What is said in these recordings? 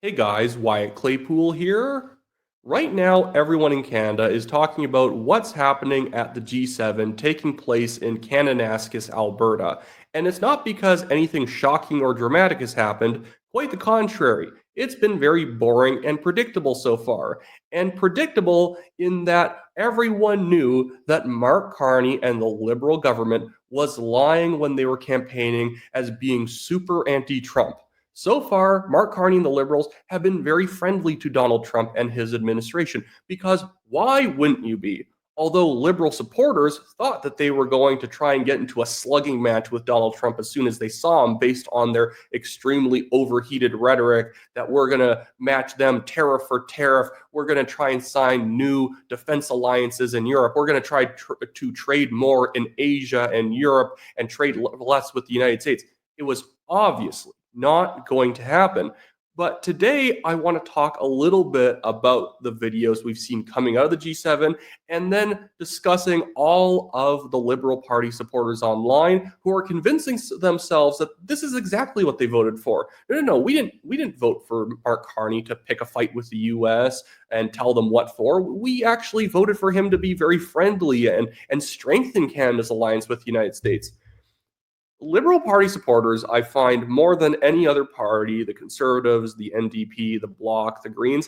Hey guys, Wyatt Claypool here. Right now, everyone in Canada is talking about what's happening at the G7 taking place in Kananaskis, Alberta. And it's not because anything shocking or dramatic has happened, quite the contrary. It's been very boring and predictable so far. And predictable in that everyone knew that Mark Carney and the Liberal government was lying when they were campaigning as being super anti Trump. So far, Mark Carney and the Liberals have been very friendly to Donald Trump and his administration because why wouldn't you be? Although Liberal supporters thought that they were going to try and get into a slugging match with Donald Trump as soon as they saw him, based on their extremely overheated rhetoric that we're going to match them tariff for tariff. We're going to try and sign new defense alliances in Europe. We're going to try to trade more in Asia and Europe and trade less with the United States. It was obviously not going to happen. But today, I want to talk a little bit about the videos we've seen coming out of the G7 and then discussing all of the Liberal Party supporters online who are convincing themselves that this is exactly what they voted for. No, we didn't vote for Mark Carney to pick a fight with the US and tell them what for. We actually voted for him to be very friendly and strengthen Canada's alliance with the United States. Liberal Party supporters, I find more than any other party, the Conservatives, the NDP, the Bloc, the Greens,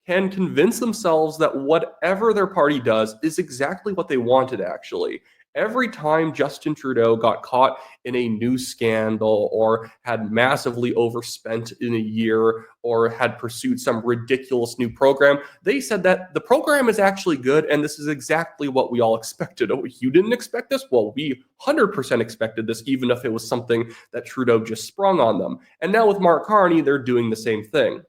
can convince themselves that whatever their party does is exactly what they wanted, actually. Every time Justin Trudeau got caught in a news scandal or had massively overspent in a year or had pursued some ridiculous new program, they said that the program is actually good and this is exactly what we all expected. Oh, you didn't expect this? Well, we 100% expected this, even if it was something that Trudeau just sprung on them. And now with Mark Carney, they're doing the same thing.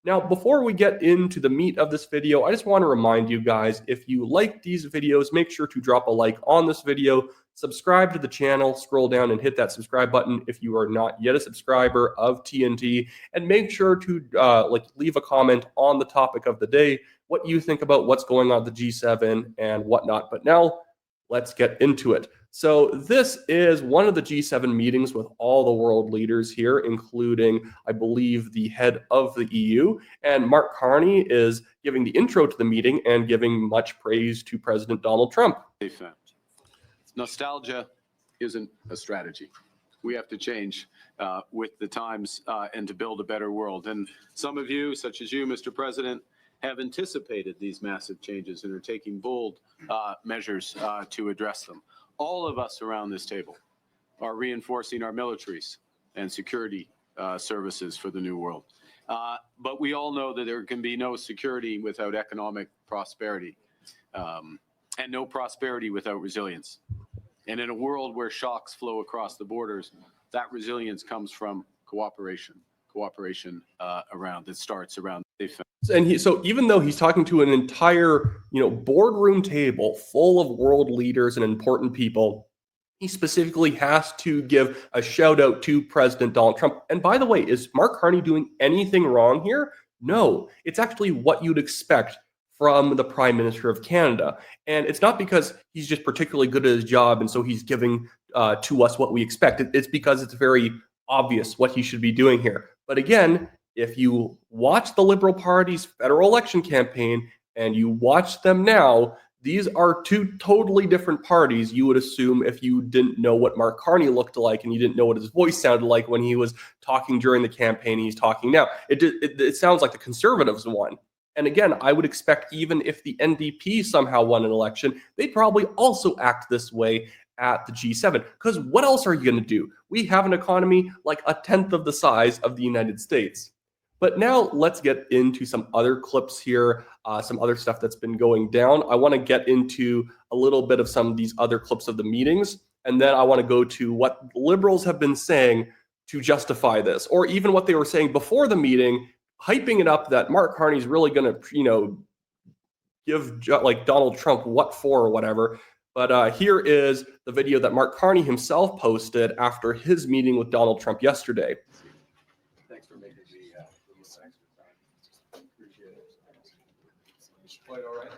Now, before we get into the meat of this video, I just want to remind you guys, if you like these videos, make sure to drop a like on this video, subscribe to the channel, scroll down and hit that subscribe button if you are not yet a subscriber of TNT, and make sure to leave a comment on the topic of the day, what you think about what's going on at the G7 and whatnot. But now, let's get into it. So this is one of the G7 meetings with all the world leaders here, including, I believe, the head of the EU. And Mark Carney is giving the intro to the meeting and giving much praise to President Donald Trump. Nostalgia isn't a strategy. We have to change with the times and to build a better world. And some of you, such as you, Mr. President, have anticipated these massive changes and are taking bold measures to address them. All of us around this table are reinforcing our militaries and security services for the new world. But we all know that there can be no security without economic prosperity and no prosperity without resilience. And in a world where shocks flow across the borders, that resilience comes from cooperation that starts around defense. And so even though he's talking to an entire, boardroom table full of world leaders and important people, he specifically has to give a shout out to President Donald Trump. And by the way, is Mark Carney doing anything wrong here? No, it's actually what you'd expect from the Prime Minister of Canada. And it's not because he's just particularly good at his job and so he's giving to us what we expect. It's because it's very obvious what he should be doing here. But again, if you watch the Liberal Party's federal election campaign and you watch them now, these are two totally different parties, you would assume, if you didn't know what Mark Carney looked like and you didn't know what his voice sounded like when he was talking during the campaign and he's talking now. It sounds like the Conservatives won. And again, I would expect even if the NDP somehow won an election, they'd probably also act this way at the G7. Because what else are you going to do? We have an economy like a tenth of the size of the United States. But now let's get into some other clips here, some other stuff that's been going down. I want to get into a little bit of some of these other clips of the meetings, and then I want to go to what Liberals have been saying to justify this, or even what they were saying before the meeting, hyping it up that Mark Carney's really going to, give Donald Trump what for or whatever. But here is the video that Mark Carney himself posted after his meeting with Donald Trump yesterday. Thanks for making the extra time. Appreciate it. Quite all right.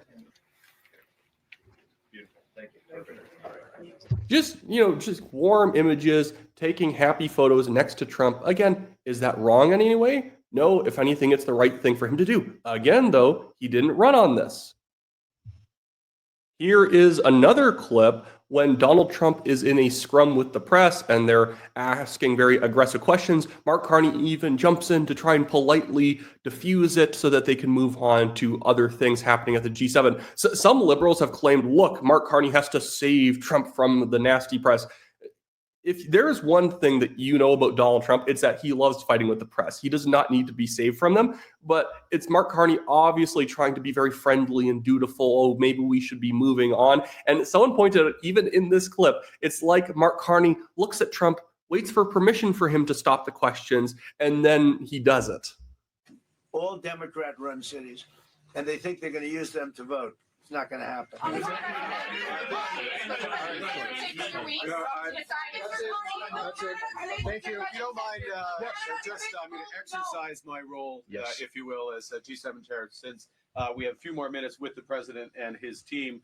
Beautiful. Thank you. Perfect. All right. Just warm images, taking happy photos next to Trump. Again, is that wrong in any way? No, if anything, it's the right thing for him to do. Again, though, he didn't run on this. Here is another clip when Donald Trump is in a scrum with the press and they're asking very aggressive questions. Mark Carney even jumps in to try and politely diffuse it so that they can move on to other things happening at the G7. So some liberals have claimed, look, Mark Carney has to save Trump from the nasty press. If there is one thing that you know about Donald Trump, it's that he loves fighting with the press. He does not need to be saved from them. But it's Mark Carney obviously trying to be very friendly and dutiful. Oh, maybe we should be moving on. And someone pointed out, even in this clip, it's like Mark Carney looks at Trump, waits for permission for him to stop the questions, and then he does it. All Democrat-run cities, and they think they're going to use them to vote. It's not going to happen. Thank you. If you don't mind, I'm going to exercise my role, if you will, as a G7 chair, since we have a few more minutes with the president and his team,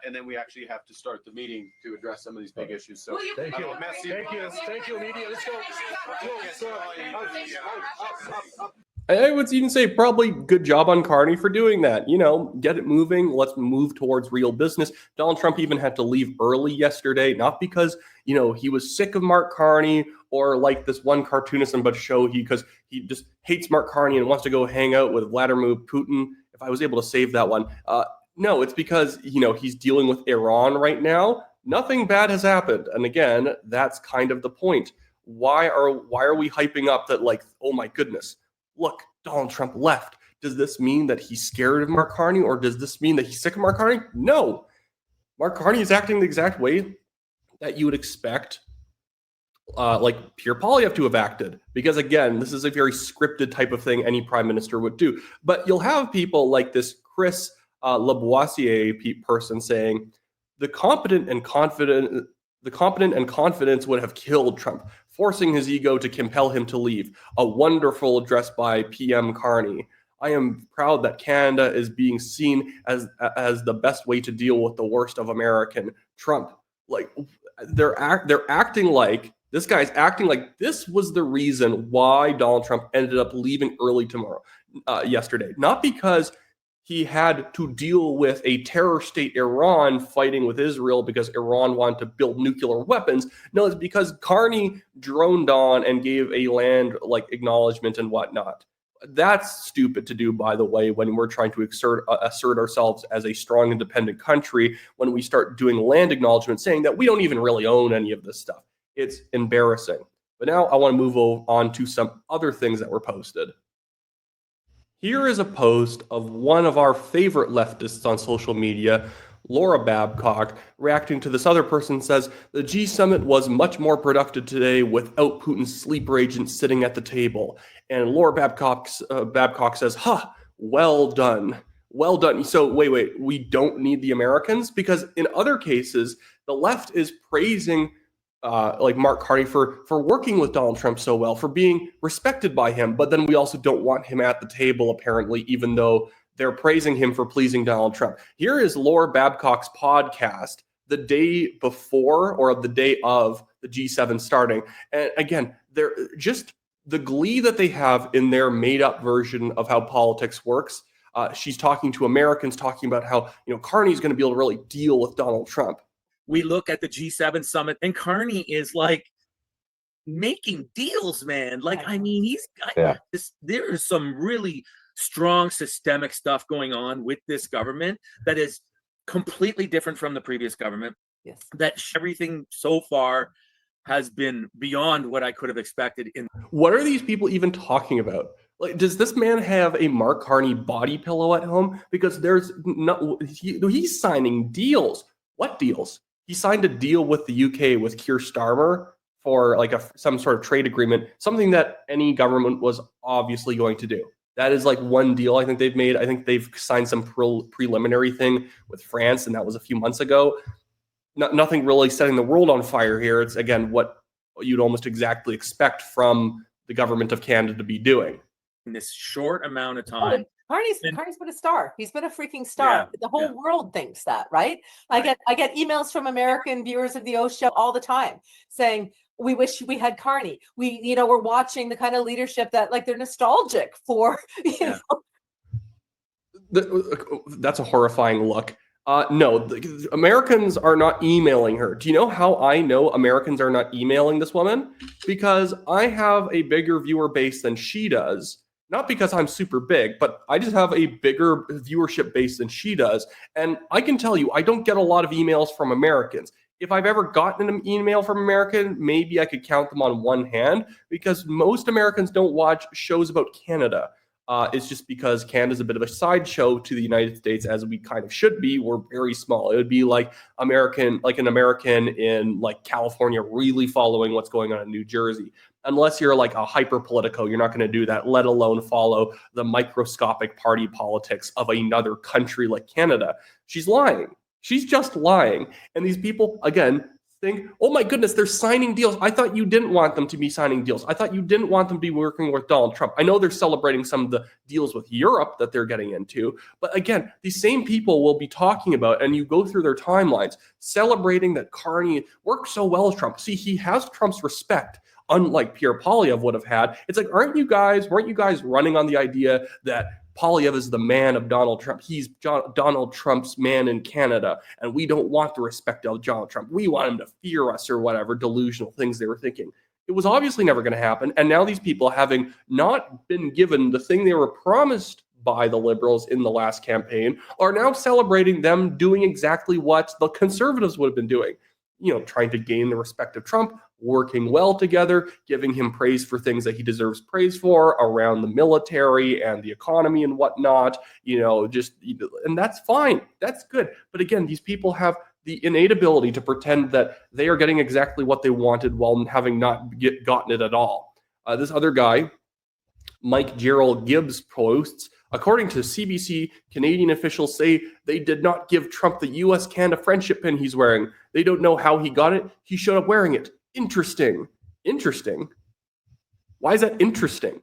and then we actually have to start the meeting to address some of these big issues. So Thank you. Thank you, media. Let's go. I would even say probably good job on Carney for doing that. You know, get it moving. Let's move towards real business. Donald Trump even had to leave early yesterday, not because, you know, he was sick of Mark Carney or like this one cartoonist I'm about to show because he just hates Mark Carney and wants to go hang out with Vladimir Putin. If I was able to save that one. No, it's because, you know, he's dealing with Iran right now. Nothing bad has happened. And again, that's kind of the point. Why are we hyping up that, like, oh my goodness, look, Donald Trump left. Does this mean that he's scared of Mark Carney, or does this mean that he's sick of Mark Carney? No. Mark Carney is acting the exact way that you would expect like Pierre Poilievre to have acted. Because again, this is a very scripted type of thing any prime minister would do. But you'll have people like this Chris Lavoisier person saying, the competent and confidence would have killed Trump, forcing his ego to compel him to leave. A wonderful address by PM Carney. I am proud that Canada is being seen as the best way to deal with the worst of American Trump. Like they're acting like this guy's acting like this was the reason why Donald Trump ended up leaving early yesterday, not because he had to deal with a terror state, Iran, fighting with Israel because Iran wanted to build nuclear weapons. No, it's because Carney droned on and gave a land like acknowledgement and whatnot. That's stupid to do, by the way, when we're trying to assert ourselves as a strong, independent country, when we start doing land acknowledgement, saying that we don't even really own any of this stuff. It's embarrassing. But now I want to move on to some other things that were posted. Here is a post of one of our favorite leftists on social media, Laura Babcock, reacting to this other person. Says, the G summit was much more productive today without Putin's sleeper agent sitting at the table. And Laura Babcock says, well done. Well done. So wait, we don't need the Americans? Because in other cases, the left is praising like Mark Carney for working with Donald Trump so well, for being respected by him. But then we also don't want him at the table, apparently, even though they're praising him for pleasing Donald Trump. Here is Laura Babcock's podcast the day before or the day of the G7 starting. And again, they're just the glee that they have in their made-up version of how politics works. She's talking to Americans, talking about how, you know, Carney's going to be able to really deal with Donald Trump. We look at the G7 summit and Carney is like making deals, man. Like, I mean, he's got this. There is some really strong systemic stuff going on with this government that is completely different from the previous government. Yes. That everything so far has been beyond what I could have expected. What are these people even talking about? Like, does this man have a Mark Carney body pillow at home? Because there's he's signing deals. What deals? He signed a deal with the UK with Keir Starmer for like some sort of trade agreement, something that any government was obviously going to do. That is like one deal I think they've made. I think they've signed some preliminary thing with France, and that was a few months ago. Nothing really setting the world on fire here. It's, again, what you'd almost exactly expect from the government of Canada to be doing. In this short amount of time. Carney's been a star. He's been a freaking star. Yeah, the whole world thinks that, right? I get emails from American viewers of the O Show all the time saying, we wish we had Carney. We're watching the kind of leadership that like they're nostalgic for. You know? That's a horrifying look. No, Americans are not emailing her. Do you know how I know Americans are not emailing this woman? Because I have a bigger viewer base than she does. Not because I'm super big, but I just have a bigger viewership base than she does. And I can tell you, I don't get a lot of emails from Americans. If I've ever gotten an email from American, maybe I could count them on one hand, because most Americans don't watch shows about Canada. It's just because Canada's a bit of a sideshow to the United States, as we kind of should be. We're very small. It would be like an American in like California really following what's going on in New Jersey. Unless you're like a hyper politico, you're not going to do that, let alone follow the microscopic party politics of another country like Canada. She's lying. She's just lying. And these people, again, think, oh my goodness, they're signing deals. I thought you didn't want them to be signing deals. I thought you didn't want them to be working with Donald Trump. I know they're celebrating some of the deals with Europe that they're getting into. But again, these same people will be talking about, and you go through their timelines, celebrating that Carney worked so well with Trump. See, he has Trump's respect, unlike Pierre Poilievre would have had. It's like, weren't you guys running on the idea that Poilievre is the man of Donald Trump? He's Donald Trump's man in Canada, and we don't want the respect of Donald Trump. We want him to fear us, or whatever delusional things they were thinking. It was obviously never going to happen, and now these people, having not been given the thing they were promised by the Liberals in the last campaign, are now celebrating them doing exactly what the Conservatives would have been doing. Trying to gain the respect of Trump, working well together, giving him praise for things that he deserves praise for around the military and the economy and whatnot, and that's fine. That's good. But again, these people have the innate ability to pretend that they are getting exactly what they wanted while having not gotten it at all. This other guy, Mike Gerald Gibbs, posts, according to CBC, Canadian officials say they did not give Trump the US-Canada friendship pin he's wearing. They don't know how he got it. He showed up wearing it. Interesting. Why is that interesting?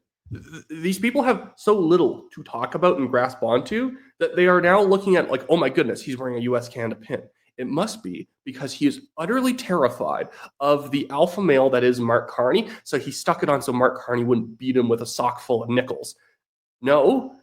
These people have so little to talk about and grasp onto that they are now looking at like, oh my goodness, he's wearing a US-Canada pin. It must be because he is utterly terrified of the alpha male that is Mark Carney, so he stuck it on so Mark Carney wouldn't beat him with a sock full of nickels. No,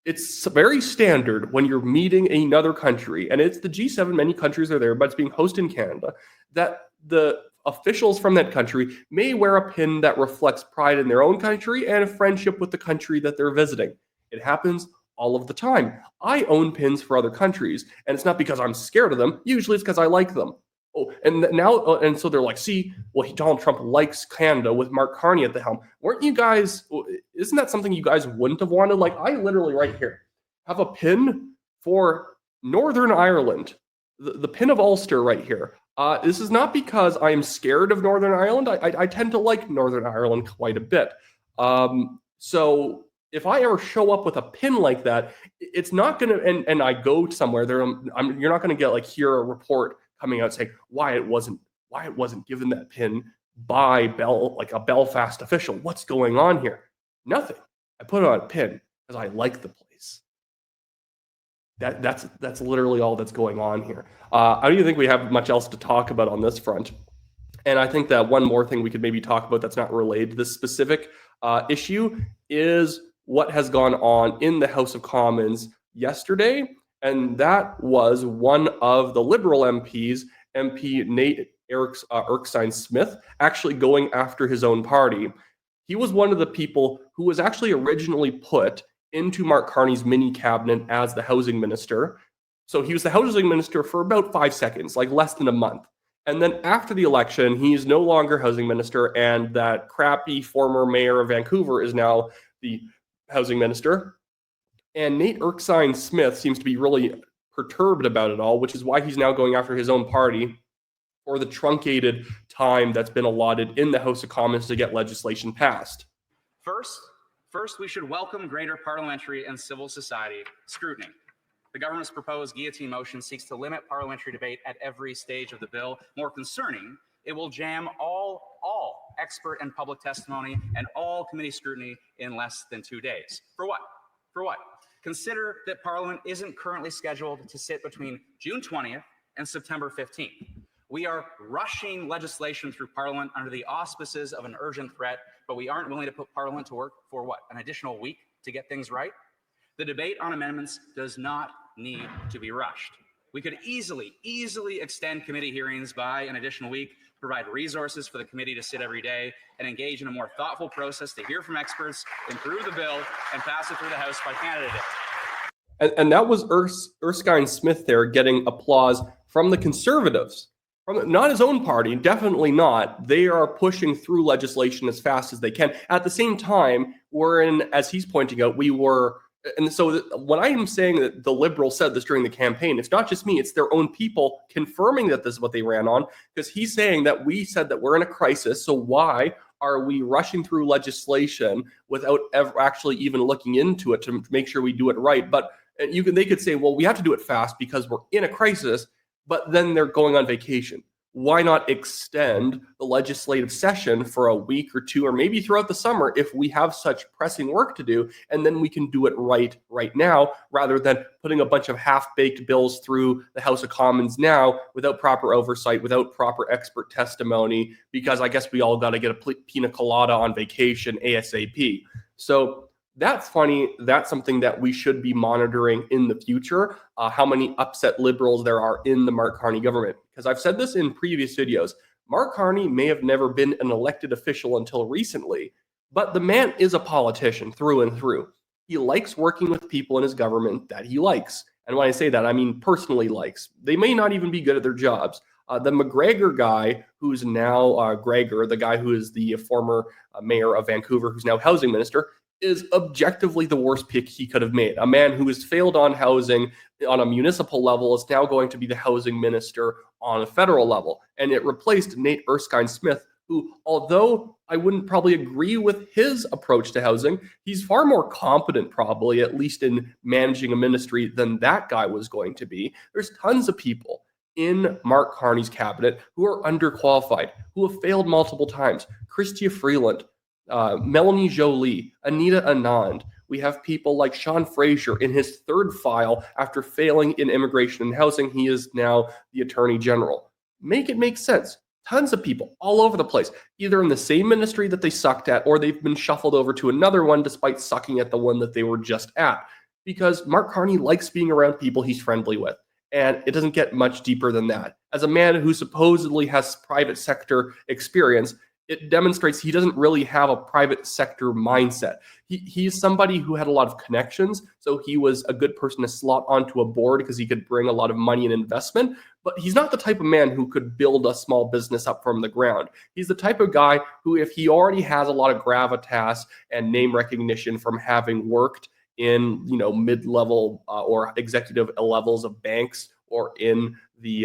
it's very standard when you're meeting another country, and it's the G7, many countries are there, but it's being hosted in Canada, that the officials from that country may wear a pin that reflects pride in their own country and a friendship with the country that they're visiting. It happens all of the time. I own pins for other countries, and it's not because I'm scared of them. Usually it's because I like them. Oh, and so they're like, see, well, Donald Trump likes Canada with Mark Carney at the helm. Isn't that something you guys wouldn't have wanted? Like, I literally right here have a pin for Northern Ireland, the pin of Ulster right here. This is not because I'm scared of Northern Ireland. I tend to like Northern Ireland quite a bit. So if I ever show up with a pin like that, it's not going to, and I go somewhere there, you're not going to get hear a report coming out saying Wyatt wasn't given that pin by a Belfast official. What's going on here? Nothing. I put it on a pin because I like the place. That's literally all that's going on here. I don't even think we have much else to talk about on this front. And I think that one more thing we could maybe talk about that's not related to this specific issue is what has gone on in the House of Commons yesterday. And that was one of the Liberal MPs, MP Nate Erskine-Smith, actually going after his own party. He was one of the people who was actually originally put into Mark Carney's mini cabinet as the housing minister. So he was the housing minister for about 5 seconds, like less than a month. And then after the election, he's no longer housing minister, and that crappy former mayor of Vancouver is now the housing minister. And Nate Erskine-Smith seems to be really perturbed about it all, which is why he's now going after his own party for the truncated time that's been allotted in the House of Commons to get legislation passed. First, we should welcome greater parliamentary and civil society scrutiny. The government's proposed guillotine motion seeks to limit parliamentary debate at every stage of the bill. More concerning, it will jam all expert and public testimony and all committee scrutiny in less than 2 days. For what? Consider that Parliament isn't currently scheduled to sit between June 20th and September 15th. We are rushing legislation through Parliament under the auspices of an urgent threat, but we aren't willing to put Parliament to work for what, an additional week to get things right? The debate on amendments does not need to be rushed. We could easily extend committee hearings by an additional week, provide resources for the committee to sit every day, and engage in a more thoughtful process to hear from experts, improve the bill, and pass it through the House by Canada Day. And that was Erskine Smith there getting applause from the Conservatives, from not his own party, definitely not. They are pushing through legislation as fast as they can. At the same time, we're in, as he's pointing out, and so when I am saying that the Liberals said this during the campaign, it's not just me, it's their own people confirming that this is what they ran on, because he's saying that we said that we're in a crisis, so why are we rushing through legislation without ever actually even looking into it to make sure we do it right? But they could say, well, we have to do it fast because we're in a crisis, but then they're going on vacation. Why not extend the legislative session for a week or two, or maybe throughout the summer if we have such pressing work to do, and then we can do it right now, rather than putting a bunch of half-baked bills through the House of Commons now without proper oversight, without proper expert testimony, because I guess we all got to get a pina colada on vacation ASAP. So that's funny. That's something that we should be monitoring in the future, how many upset Liberals there are in the Mark Carney government. Because I've said this in previous videos, Mark Carney may have never been an elected official until recently, but the man is a politician through and through. He likes working with people in his government that he likes. And when I say that, I mean personally likes. They may not even be good at their jobs. The McGregor guy, who's now Gregor, the guy who is the former mayor of Vancouver, who's now housing minister, is objectively the worst pick he could have made. A man who has failed on housing on a municipal level is now going to be the housing minister on a federal level. And it replaced Nate Erskine Smith, who, although I wouldn't probably agree with his approach to housing, he's far more competent probably, at least in managing a ministry, than that guy was going to be. There's tons of people in Mark Carney's cabinet who are underqualified, who have failed multiple times. Chrystia Freeland, Melanie Jolie, Anita Anand. We have people like Sean Fraser in his third file after failing in immigration and housing. He is now the Attorney General. Make it make sense. Tons of people all over the place, either in the same ministry that they sucked at, or they've been shuffled over to another one despite sucking at the one that they were just at. Because Mark Carney likes being around people he's friendly with. And it doesn't get much deeper than that. As a man who supposedly has private sector experience, it demonstrates he doesn't really have a private sector mindset. He's somebody who had a lot of connections, so he was a good person to slot onto a board because he could bring a lot of money and investment, but he's not the type of man who could build a small business up from the ground. He's the type of guy who, if he already has a lot of gravitas and name recognition from having worked in, mid-level or executive levels of banks, or in the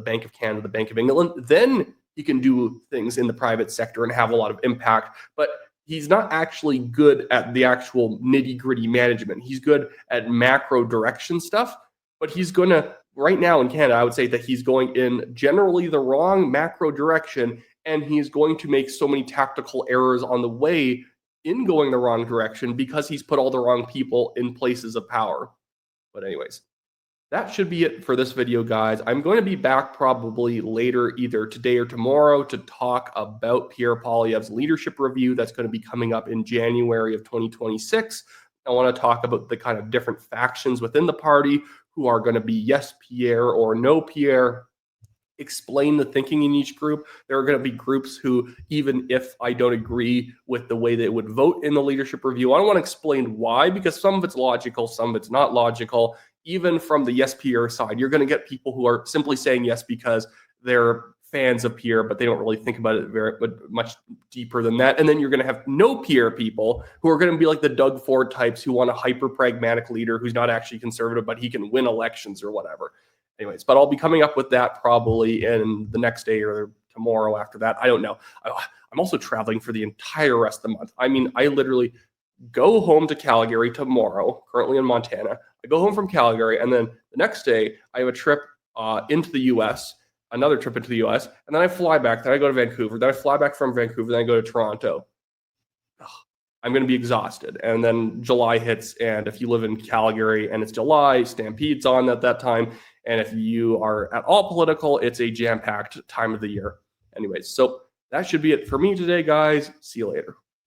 Bank of Canada, the Bank of England, then he can do things in the private sector and have a lot of impact. But he's not actually good at the actual nitty-gritty management. He's good at macro direction stuff, but he's going to, right now in Canada, I would say that he's going in generally the wrong macro direction, and he's going to make so many tactical errors on the way in going the wrong direction because he's put all the wrong people in places of power. But anyways, that should be it for this video, guys. I'm going to be back probably later, either today or tomorrow, to talk about Pierre Poilievre's leadership review that's going to be coming up in January of 2026. I want to talk about the kind of different factions within the party who are going to be yes Pierre or no Pierre. Explain the thinking in each group. There are going to be groups who, even if I don't agree with the way they would vote in the leadership review, I don't want to explain why, because some of it's logical, some of it's not logical. Even from the yes Pierre side, you're going to get people who are simply saying yes because they're fans of Pierre, but they don't really think about it very much deeper than that. And then you're going to have no Pierre people who are going to be like the Doug Ford types who want a hyper pragmatic leader who's not actually conservative, but he can win elections or whatever. Anyways, but I'll be coming up with that probably in the next day or tomorrow after that. I don't know. I'm also traveling for the entire rest of the month. I mean, I literally go home to Calgary tomorrow, currently in Montana. I go home from Calgary, and then the next day I have a trip into the U.S., another trip into the U.S., and then I fly back. Then I go to Vancouver. Then I fly back from Vancouver. Then I go to Toronto. I'm going to be exhausted. And then July hits, and if you live in Calgary and it's July, Stampede's on at that time. And if you are at all political, it's a jam-packed time of the year. Anyways, so that should be it for me today, guys. See you later.